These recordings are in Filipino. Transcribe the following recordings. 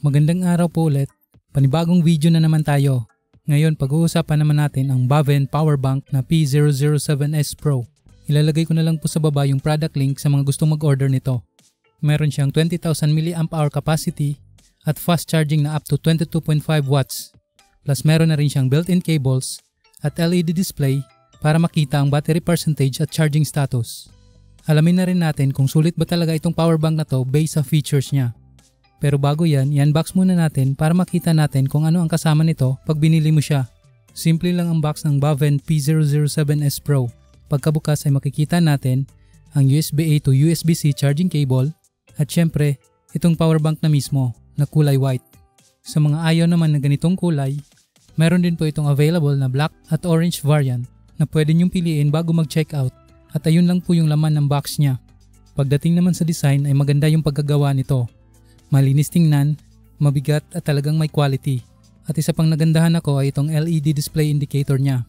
Magandang araw po ulit. Panibagong video na naman tayo. Ngayon pag-uusapan naman natin ang Baven Powerbank na P007S Pro. Ilalagay ko na lang po sa baba yung product link sa mga gustong mag-order nito. Meron siyang 20,000 mAh capacity at fast charging na up to 22.5 watts. Plus meron na rin siyang built-in cables at LED display para makita ang battery percentage at charging status. Alamin na rin natin kung sulit ba talaga itong powerbank na to based sa features niya. Pero bago yan, i-unbox muna natin para makita natin kung ano ang kasama nito pag binili mo siya. Simple lang ang box ng Baven P007S Pro. Pagkabukas ay makikita natin ang USB-A to USB-C charging cable at syempre itong powerbank na mismo na kulay white. Sa mga ayaw naman na ganitong kulay, meron din po itong available na black at orange variant na pwede nyong piliin bago mag-check out. At ayun lang po yung laman ng box niya. Pagdating naman sa design ay maganda yung pagkagawa nito. Malinis tingnan, mabigat at talagang may quality. At isa pang nagandahan ako ay itong LED display indicator niya.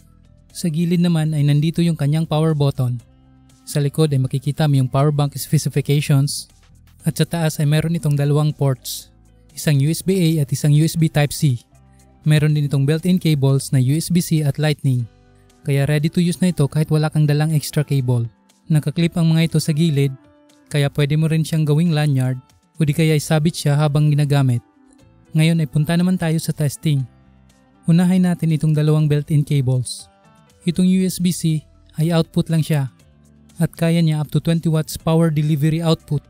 Sa gilid naman ay nandito yung kanyang power button. Sa likod ay makikita mo yung powerbank specifications. At sa taas ay meron itong dalawang ports. Isang USB-A at isang USB Type-C. Meron din itong built-in cables na USB-C at Lightning. Kaya ready to use na ito kahit wala kang dalang extra cable. Nakaklip ang mga ito sa gilid, kaya pwede mo rin siyang gawing lanyard o di kaya isabit siya habang ginagamit. Ngayon ay punta naman tayo sa testing. Unahin natin itong dalawang built-in cables. Itong USB-C ay output lang siya at kaya niya up to 20 watts power delivery output.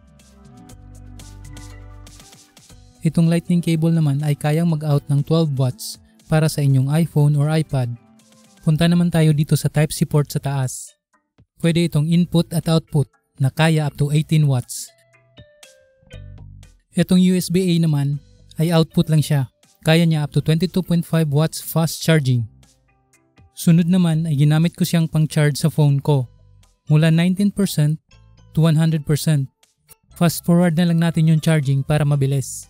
Itong lightning cable naman ay kayang mag-out ng 12 watts para sa inyong iPhone or iPad. Punta naman tayo dito sa Type-C port sa taas. Pwede itong input at output na kaya up to 18 watts. Itong USB-A naman ay output lang siya. Kaya niya up to 22.5 watts fast charging. Sunod naman ay ginamit ko siyang pang-charge sa phone ko. Mula 19% to 100%. Fast forward na lang natin yung charging para mabilis.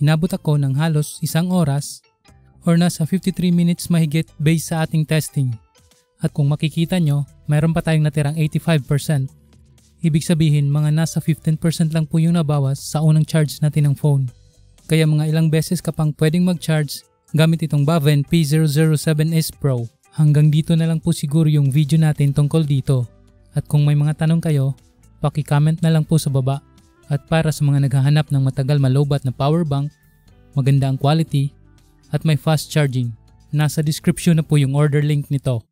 Inabot ako ng halos 1 oras or nasa 53 minutes mahigit based sa ating testing. At kung makikita nyo, mayroon pa tayong natirang 85%. Ibig sabihin mga nasa 15% lang po yung nabawas sa unang charge natin ng phone. Kaya mga ilang beses ka pang pwedeng mag-charge gamit itong Baven P007S Pro. Hanggang dito na lang po siguro yung video natin tungkol dito. At kung may mga tanong kayo, paki-comment na lang po sa baba. At para sa mga naghahanap ng matagal malobat na power bank, maganda ang quality, at may fast charging, nasa description na po yung order link nito.